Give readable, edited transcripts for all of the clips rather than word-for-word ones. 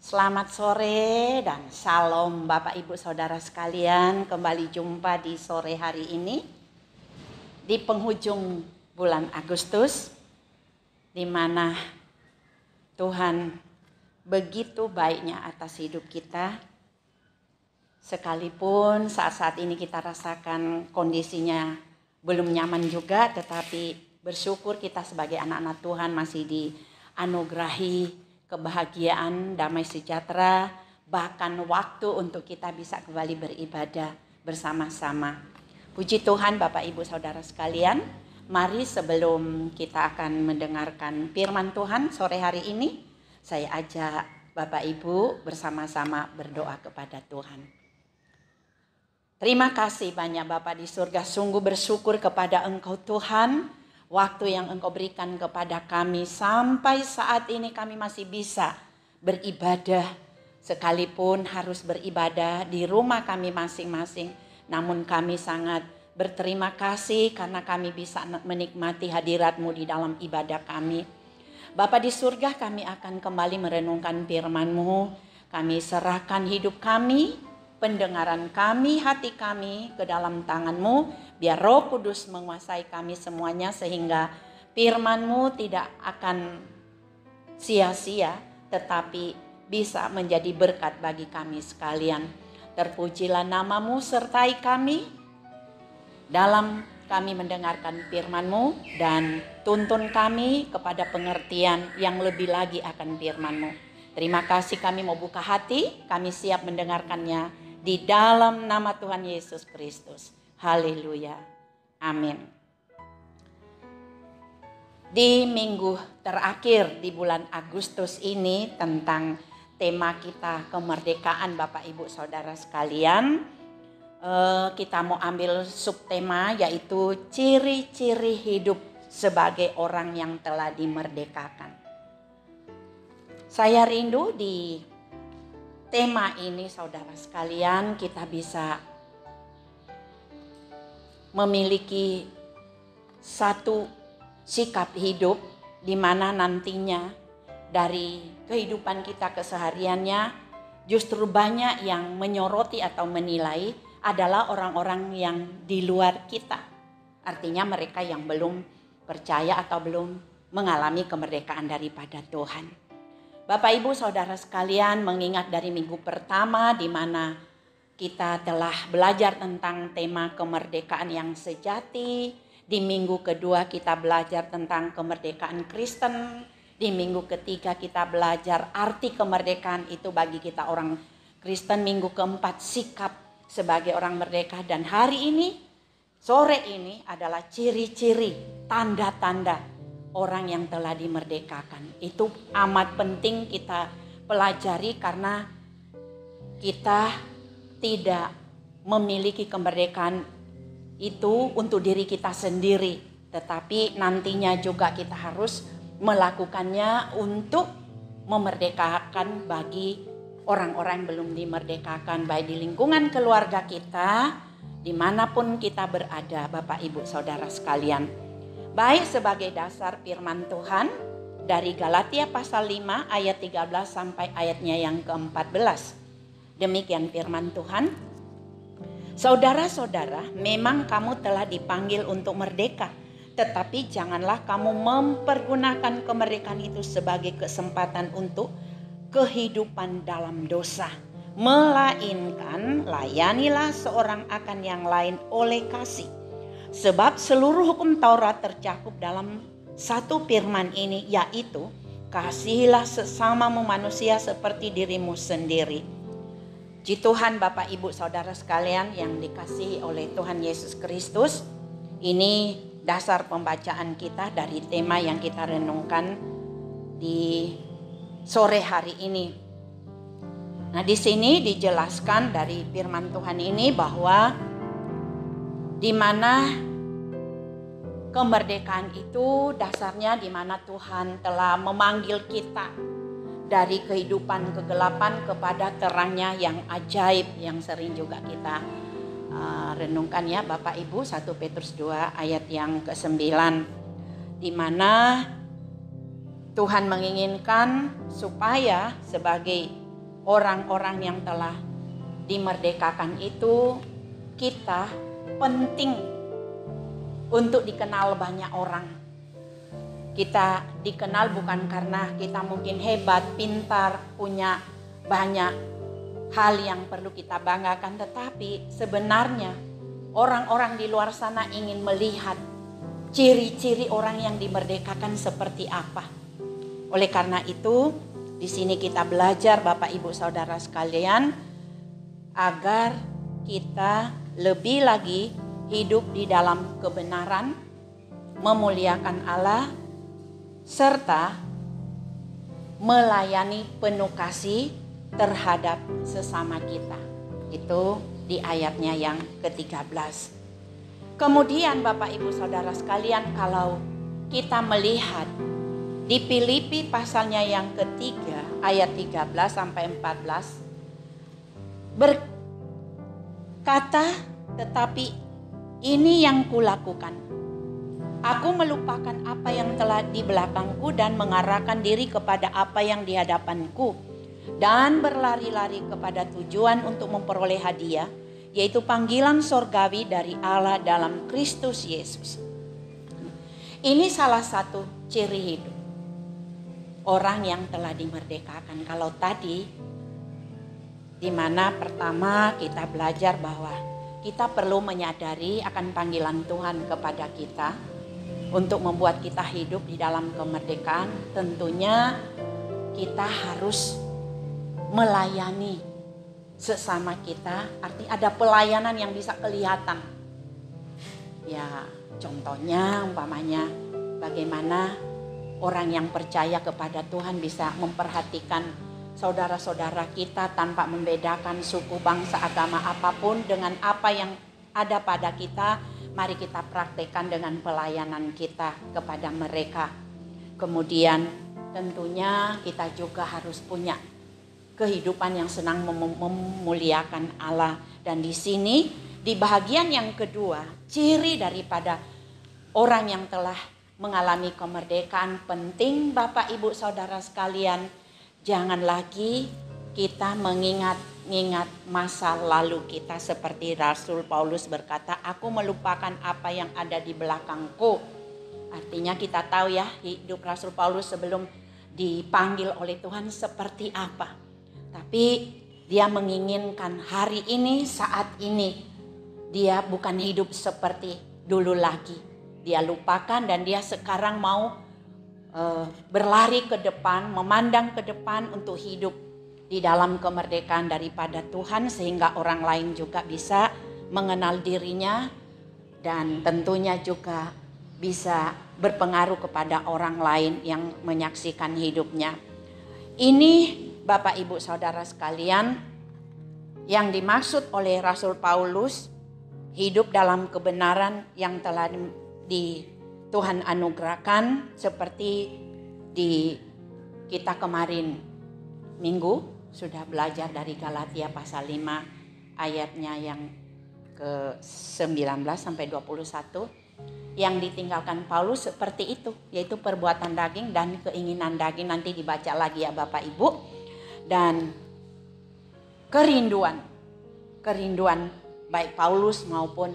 Selamat sore dan salam Bapak Ibu Saudara sekalian. Kembali jumpa di sore hari ini di penghujung bulan Agustus, di mana Tuhan begitu baiknya atas hidup kita. Sekalipun saat-saat ini kita rasakan kondisinya belum nyaman juga, tetapi bersyukur kita sebagai anak-anak Tuhan masih dianugerahi kebahagiaan, damai sejahtera, bahkan waktu untuk kita bisa kembali beribadah bersama-sama. Puji Tuhan Bapak Ibu Saudara sekalian, mari sebelum kita akan mendengarkan firman Tuhan sore hari ini, saya ajak Bapak Ibu bersama-sama berdoa kepada Tuhan. Terima kasih banyak Bapak di surga, sungguh bersyukur kepada Engkau Tuhan, waktu yang Engkau berikan kepada kami sampai saat ini kami masih bisa beribadah. Sekalipun harus beribadah di rumah kami masing-masing, namun kami sangat berterima kasih karena kami bisa menikmati hadirat-Mu di dalam ibadah kami. Bapa di surga, kami akan kembali merenungkan firman-Mu. Kami serahkan hidup kami, pendengaran kami, hati kami ke dalam tangan-Mu. Biar Roh Kudus menguasai kami semuanya sehingga firman-Mu tidak akan sia-sia, tetapi bisa menjadi berkat bagi kami sekalian. Terpujilah nama-Mu, sertai kami dalam kami mendengarkan firman-Mu, dan tuntun kami kepada pengertian yang lebih lagi akan firman-Mu. Terima kasih, kami mau buka hati, kami siap mendengarkannya di dalam nama Tuhan Yesus Kristus. Haleluya. Amin. Di minggu terakhir di bulan Agustus ini tentang tema kita kemerdekaan Bapak Ibu Saudara sekalian, kita mau ambil subtema yaitu ciri-ciri hidup sebagai orang yang telah dimerdekakan. Saya rindu di tema ini saudara sekalian kita bisa memiliki satu sikap hidup di mana nantinya dari kehidupan kita kesehariannya justru banyak yang menyoroti atau menilai adalah orang-orang yang di luar kita. Artinya mereka yang belum percaya atau belum mengalami kemerdekaan daripada Tuhan. Bapak Ibu Saudara sekalian, mengingat dari minggu pertama di mana kita telah belajar tentang tema kemerdekaan yang sejati. Di minggu kedua kita belajar tentang kemerdekaan Kristen. Di minggu ketiga kita belajar arti kemerdekaan itu bagi kita orang Kristen. Minggu keempat sikap sebagai orang merdeka. Dan hari ini, sore ini adalah ciri-ciri, tanda-tanda orang yang telah dimerdekakan. Itu amat penting kita pelajari karena kita tidak memiliki kemerdekaan itu untuk diri kita sendiri, tetapi nantinya juga kita harus melakukannya untuk memerdekakan bagi orang-orang yang belum dimerdekakan, baik di lingkungan keluarga kita, dimanapun kita berada Bapak Ibu Saudara sekalian. Baik, sebagai dasar firman Tuhan dari Galatia pasal 5 ayat 13 sampai ayatnya yang ke-14. Demikian firman Tuhan. Saudara-saudara, memang kamu telah dipanggil untuk merdeka, tetapi janganlah kamu mempergunakan kemerdekaan itu sebagai kesempatan untuk kehidupan dalam dosa. Melainkan layanilah seorang akan yang lain oleh kasih. Sebab seluruh hukum Taurat tercakup dalam satu firman ini, yaitu kasihilah sesamamu manusia seperti dirimu sendiri. Puji Tuhan Bapak Ibu Saudara sekalian yang dikasihi oleh Tuhan Yesus Kristus. Ini dasar pembacaan kita dari tema yang kita renungkan di sore hari ini. Nah, di sini dijelaskan dari firman Tuhan ini bahwa di mana kemerdekaan itu dasarnya di mana Tuhan telah memanggil kita dari kehidupan kegelapan kepada terangnya yang ajaib, yang sering juga kita renungkan ya Bapak Ibu, 1 Petrus 2 ayat yang ke-9, di mana Tuhan menginginkan supaya sebagai orang-orang yang telah dimerdekakan itu, kita penting untuk dikenal banyak orang. Kita dikenal bukan karena kita mungkin hebat, pintar, punya banyak hal yang perlu kita banggakan, tetapi sebenarnya orang-orang di luar sana ingin melihat ciri-ciri orang yang dimerdekakan seperti apa. Oleh karena itu, di sini kita belajar Bapak Ibu Saudara sekalian, agar kita lebih lagi hidup di dalam kebenaran, memuliakan Allah, serta melayani penuh kasih terhadap sesama kita. Itu di ayatnya yang ke-13. Kemudian Bapak Ibu Saudara sekalian, kalau kita melihat di Filipi pasalnya yang ketiga ayat 13 sampai 14 berkata, tetapi ini yang kulakukan. Aku melupakan apa yang telah di belakangku dan mengarahkan diri kepada apa yang di hadapanku, dan berlari-lari kepada tujuan untuk memperoleh hadiah, yaitu panggilan sorgawi dari Allah dalam Kristus Yesus. Ini salah satu ciri hidup orang yang telah dimerdekakan. Kalau tadi, di mana pertama kita belajar bahwa kita perlu menyadari akan panggilan Tuhan kepada kita untuk membuat kita hidup di dalam kemerdekaan. Tentunya kita harus melayani sesama kita. Artinya ada pelayanan yang bisa kelihatan. Ya, contohnya umpamanya bagaimana orang yang percaya kepada Tuhan bisa memperhatikan saudara-saudara kita tanpa membedakan suku, bangsa, agama apapun. Dengan apa yang ada pada kita, mari kita praktekkan dengan pelayanan kita kepada mereka. Kemudian tentunya kita juga harus punya kehidupan yang senang memuliakan Allah. Dan di sini di bahagian yang kedua, ciri daripada orang yang telah mengalami kemerdekaan, penting Bapak Ibu Saudara sekalian, jangan lagi kita mengingat masa lalu kita, seperti Rasul Paulus berkata, aku melupakan apa yang ada di belakangku. Artinya kita tahu ya, hidup Rasul Paulus sebelum dipanggil oleh Tuhan seperti apa. Tapi dia menginginkan hari ini, saat ini. Dia bukan hidup seperti dulu lagi. Dia lupakan dan dia sekarang mau berlari ke depan, memandang ke depan untuk hidup di dalam kemerdekaan daripada Tuhan, sehingga orang lain juga bisa mengenal dirinya dan tentunya juga bisa berpengaruh kepada orang lain yang menyaksikan hidupnya. Ini Bapak Ibu Saudara sekalian yang dimaksud oleh Rasul Paulus, hidup dalam kebenaran yang telah di Tuhan anugerahkan, seperti di kita kemarin minggu sudah belajar dari Galatia pasal 5 ayatnya yang ke-19 sampai 21. Yang ditinggalkan Paulus seperti itu, yaitu perbuatan daging dan keinginan daging. Nanti dibaca lagi ya Bapak Ibu. Dan kerinduan baik Paulus maupun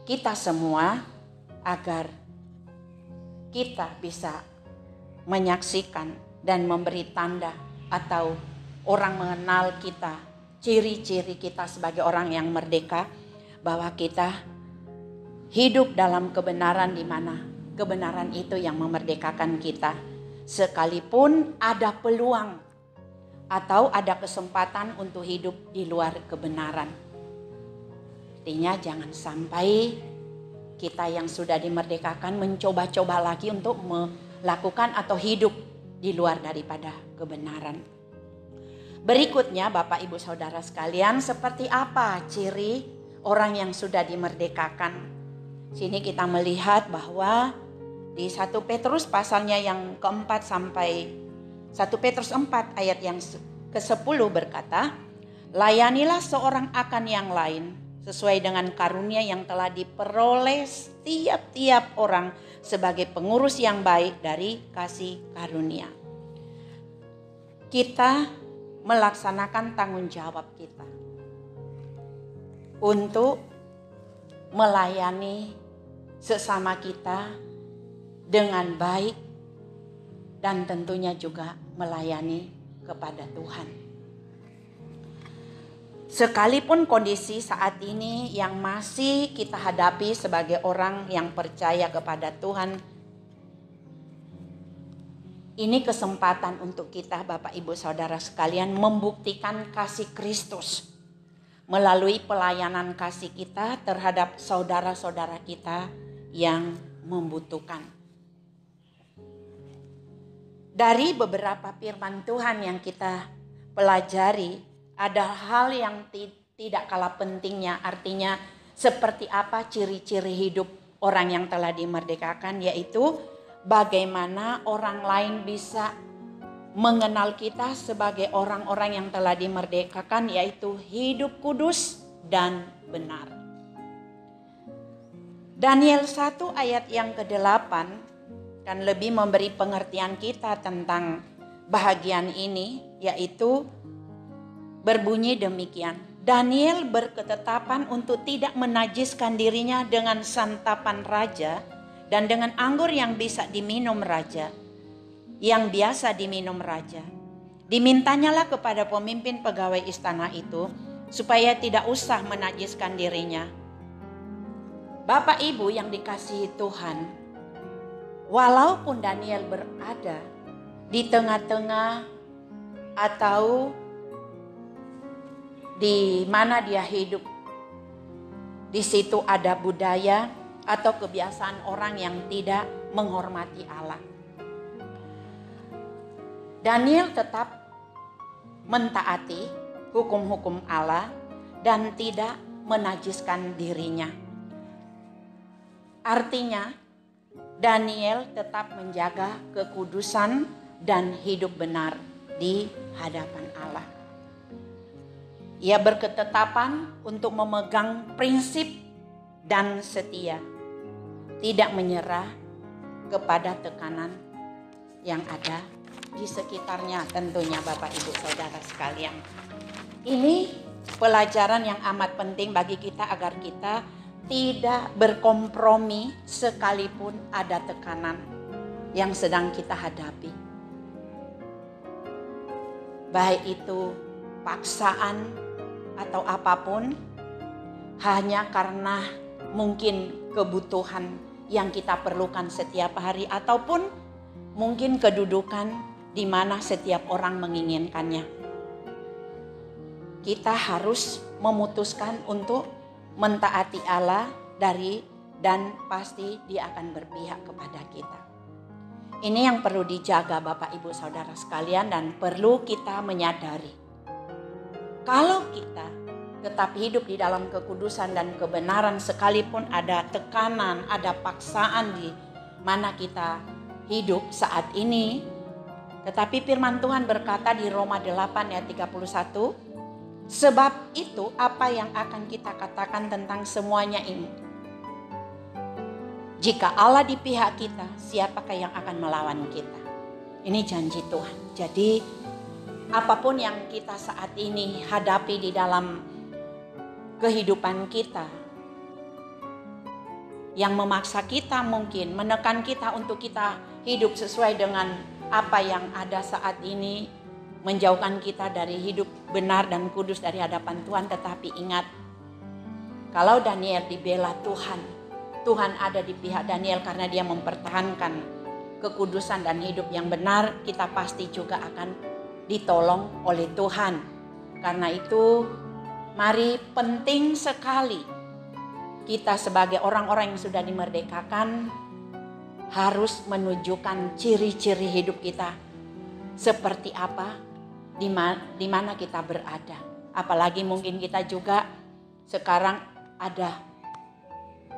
kita semua, agar kita bisa menyaksikan dan memberi tanda atau orang mengenal kita, ciri-ciri kita sebagai orang yang merdeka, bahwa kita hidup dalam kebenaran, di mana kebenaran itu yang memerdekakan kita. Sekalipun ada peluang atau ada kesempatan untuk hidup di luar kebenaran. Artinya jangan sampai kita yang sudah dimerdekakan mencoba-coba lagi untuk melakukan atau hidup di luar daripada kebenaran. Berikutnya Bapak Ibu Saudara sekalian, seperti apa ciri orang yang sudah dimerdekakan? Sini kita melihat bahwa di 1 Petrus pasalnya yang keempat sampai 1 Petrus 4 ayat yang ke-10 berkata, layanilah seorang akan yang lain sesuai dengan karunia yang telah diperoleh tiap-tiap orang sebagai pengurus yang baik dari kasih karunia. Kita melaksanakan tanggung jawab kita untuk melayani sesama kita dengan baik dan tentunya juga melayani kepada Tuhan. Sekalipun kondisi saat ini yang masih kita hadapi sebagai orang yang percaya kepada Tuhan, ini kesempatan untuk kita Bapak Ibu Saudara sekalian membuktikan kasih Kristus melalui pelayanan kasih kita terhadap saudara-saudara kita yang membutuhkan. Dari beberapa firman Tuhan yang kita pelajari, ada hal yang tidak kalah pentingnya, artinya seperti apa ciri-ciri hidup orang yang telah dimerdekakan, yaitu bagaimana orang lain bisa mengenal kita sebagai orang-orang yang telah dimerdekakan, yaitu hidup kudus dan benar. Daniel 1 ayat yang ke-8 kan lebih memberi pengertian kita tentang bahagian ini, yaitu berbunyi demikian. Daniel berketetapan untuk tidak menajiskan dirinya dengan santapan raja dan dengan anggur yang bisa diminum raja, yang biasa diminum raja. Dimintanyalah kepada pemimpin pegawai istana itu supaya tidak usah menajiskan dirinya. Bapak Ibu yang dikasihi Tuhan, walaupun Daniel berada di tengah-tengah atau di mana dia hidup, di situ ada budaya atau kebiasaan orang yang tidak menghormati Allah, Daniel tetap mentaati hukum-hukum Allah dan tidak menajiskan dirinya. Artinya, Daniel tetap menjaga kekudusan dan hidup benar di hadapan Allah. Ia berketetapan untuk memegang prinsip dan setia, tidak menyerah kepada tekanan yang ada di sekitarnya, tentunya Bapak Ibu Saudara sekalian. Ini pelajaran yang amat penting bagi kita agar kita tidak berkompromi sekalipun ada tekanan yang sedang kita hadapi. Baik itu paksaan atau apapun, hanya karena mungkin kebutuhan yang kita perlukan setiap hari ataupun mungkin kedudukan di mana setiap orang menginginkannya. Kita harus memutuskan untuk mentaati Allah dan pasti Dia akan berpihak kepada kita. Ini yang perlu dijaga Bapak Ibu Saudara sekalian, dan perlu kita menyadari. Kalau kita tetap hidup di dalam kekudusan dan kebenaran sekalipun ada tekanan, ada paksaan di mana kita hidup saat ini, tetapi firman Tuhan berkata di Roma 8 ayat 31, sebab itu apa yang akan kita katakan tentang semuanya ini? Jika Allah di pihak kita, siapakah yang akan melawan kita? Ini janji Tuhan. Jadi apapun yang kita saat ini hadapi di dalam kehidupan kita, yang memaksa kita mungkin, menekan kita untuk kita hidup sesuai dengan apa yang ada saat ini, menjauhkan kita dari hidup benar dan kudus dari hadapan Tuhan. Tetapi ingat, kalau Daniel dibela Tuhan, Tuhan ada di pihak Daniel karena dia mempertahankan kekudusan dan hidup yang benar, kita pasti juga akan ditolong oleh Tuhan. Karena itu, mari, penting sekali kita sebagai orang-orang yang sudah dimerdekakan harus menunjukkan ciri-ciri hidup kita seperti apa, di mana kita berada. Apalagi mungkin kita juga sekarang ada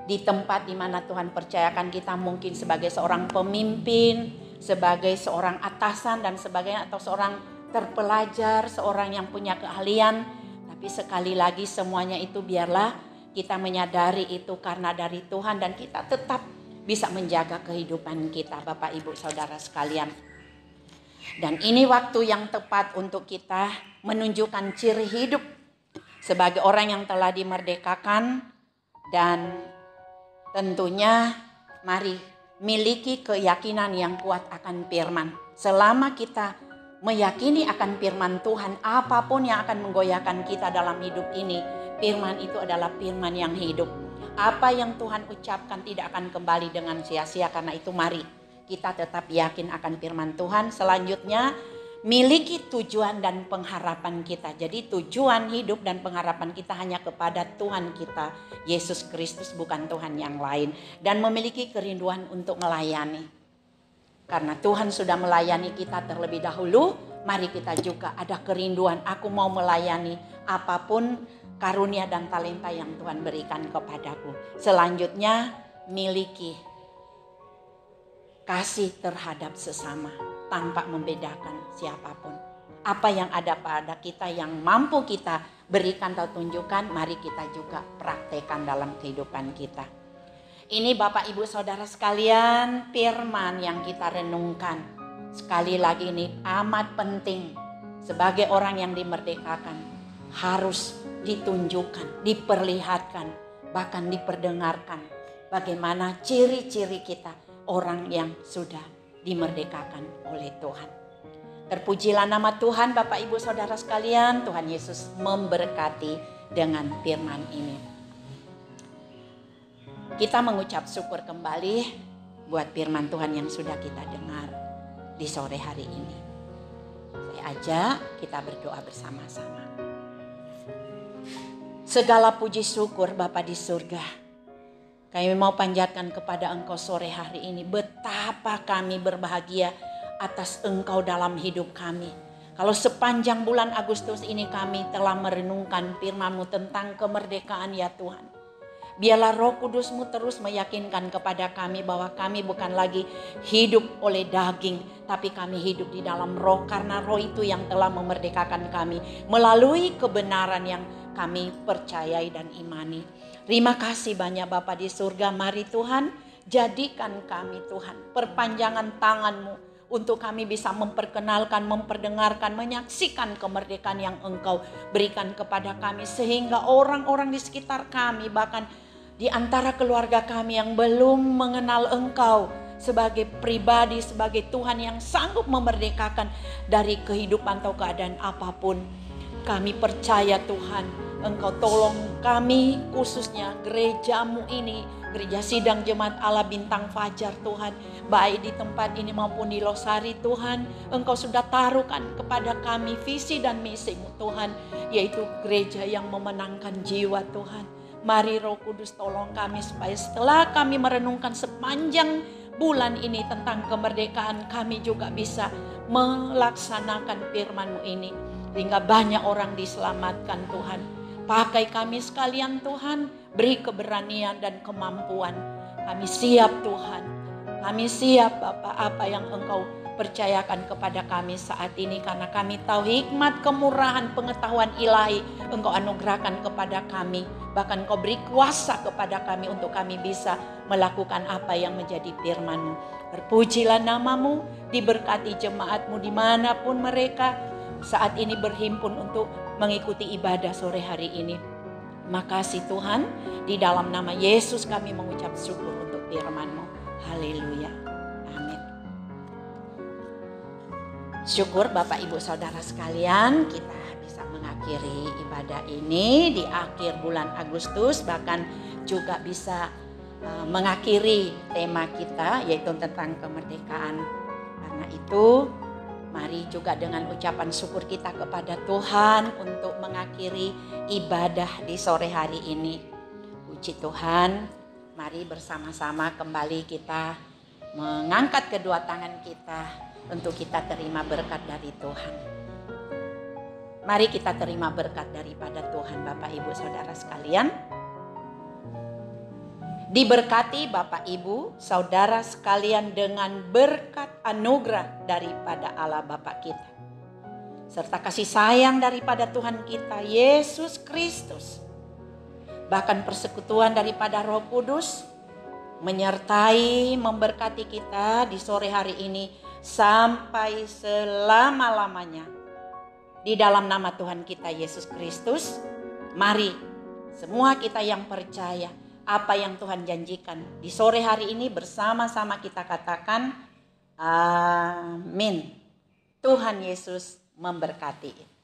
di tempat di mana Tuhan percayakan kita, mungkin sebagai seorang pemimpin, sebagai seorang atasan dan sebagainya, atau seorang terpelajar, seorang yang punya keahlian. Tapi sekali lagi semuanya itu biarlah kita menyadari itu karena dari Tuhan, dan kita tetap bisa menjaga kehidupan kita Bapak Ibu Saudara sekalian. Dan ini waktu yang tepat untuk kita menunjukkan ciri hidup sebagai orang yang telah dimerdekakan. Dan tentunya mari miliki keyakinan yang kuat akan firman. Selama kita meyakini akan firman Tuhan, apapun yang akan menggoyahkan kita dalam hidup ini, firman itu adalah firman yang hidup. Apa yang Tuhan ucapkan tidak akan kembali dengan sia-sia. Karena itu mari kita tetap yakin akan firman Tuhan. Selanjutnya, miliki tujuan dan pengharapan kita. Jadi tujuan hidup dan pengharapan kita hanya kepada Tuhan kita, Yesus Kristus, bukan Tuhan yang lain. Dan memiliki kerinduan untuk melayani. Karena Tuhan sudah melayani kita terlebih dahulu, mari kita juga ada kerinduan. Aku mau melayani apapun karunia dan talenta yang Tuhan berikan kepadaku. Selanjutnya, miliki kasih terhadap sesama tanpa membedakan siapapun. Apa yang ada pada kita yang mampu kita berikan atau tunjukkan, mari kita juga praktekkan dalam kehidupan kita. Ini Bapak Ibu Saudara sekalian, firman yang kita renungkan. Sekali lagi ini amat penting. Sebagai orang yang dimerdekakan, harus ditunjukkan, diperlihatkan, bahkan diperdengarkan bagaimana ciri-ciri kita orang yang sudah dimerdekakan oleh Tuhan. Terpujilah nama Tuhan Bapak Ibu Saudara sekalian. Tuhan Yesus memberkati dengan firman ini. Kita mengucap syukur kembali buat firman Tuhan yang sudah kita dengar di sore hari ini. Saya ajak kita berdoa bersama-sama. Segala puji syukur Bapa di surga, kami mau panjatkan kepada Engkau sore hari ini. Betapa kami berbahagia atas Engkau dalam hidup kami. Kalau sepanjang bulan Agustus ini kami telah merenungkan firman-Mu tentang kemerdekaan ya Tuhan. Biarlah Roh Kudus-Mu terus meyakinkan kepada kami bahwa kami bukan lagi hidup oleh daging, tapi kami hidup di dalam Roh. Karena Roh itu yang telah memerdekakan kami melalui kebenaran yang kami percayai dan imani. Terima kasih banyak Bapa di surga. Mari Tuhan, jadikan kami Tuhan perpanjangan tangan-Mu untuk kami bisa memperkenalkan, memperdengarkan, menyaksikan kemerdekaan yang Engkau berikan kepada kami. Sehingga orang-orang di sekitar kami, bahkan di antara keluarga kami yang belum mengenal Engkau sebagai pribadi, sebagai Tuhan yang sanggup memerdekakan dari kehidupan atau keadaan apapun. Kami percaya Tuhan, Engkau tolong kami, khususnya gereja-Mu ini, Gereja Sidang Jemaat Allah Bintang Fajar Tuhan. Baik di tempat ini maupun di Losari Tuhan, Engkau sudah taruhkan kepada kami visi dan misi-Mu Tuhan, yaitu gereja yang memenangkan jiwa Tuhan. Mari Roh Kudus tolong kami supaya setelah kami merenungkan sepanjang bulan ini tentang kemerdekaan, kami juga bisa melaksanakan firman-Mu ini. Sehingga banyak orang diselamatkan Tuhan. Pakai kami sekalian Tuhan. Beri keberanian dan kemampuan. Kami siap Tuhan. Kami siap Bapa apa yang Engkau percayakan kepada kami saat ini. Karena kami tahu hikmat, kemurahan, pengetahuan ilahi Engkau anugerahkan kepada kami. Bahkan Engkau beri kuasa kepada kami untuk kami bisa melakukan apa yang menjadi firman-Mu. Terpujilah nama-Mu, diberkati jemaat-Mu dimanapun mereka saat ini berhimpun untuk mengikuti ibadah sore hari ini. Makasih Tuhan, di dalam nama Yesus kami mengucap syukur untuk firman-Mu. Haleluya. Amin. Syukur Bapak Ibu Saudara sekalian, kita bisa mengakhiri ibadah ini di akhir bulan Agustus, bahkan juga bisa mengakhiri tema kita yaitu tentang kemerdekaan. Karena itu mari juga dengan ucapan syukur kita kepada Tuhan untuk mengakhiri ibadah di sore hari ini. Puji Tuhan, mari bersama-sama kembali kita mengangkat kedua tangan kita untuk kita terima berkat dari Tuhan. Mari kita terima berkat daripada Tuhan Bapak Ibu Saudara sekalian. Diberkati Bapak Ibu Saudara sekalian dengan berkat anugerah daripada Allah Bapa kita, serta kasih sayang daripada Tuhan kita Yesus Kristus, bahkan persekutuan daripada Roh Kudus menyertai memberkati kita di sore hari ini sampai selama-lamanya. Di dalam nama Tuhan kita Yesus Kristus, mari semua kita yang percaya apa yang Tuhan janjikan di sore hari ini bersama-sama kita katakan amin. Tuhan Yesus memberkati.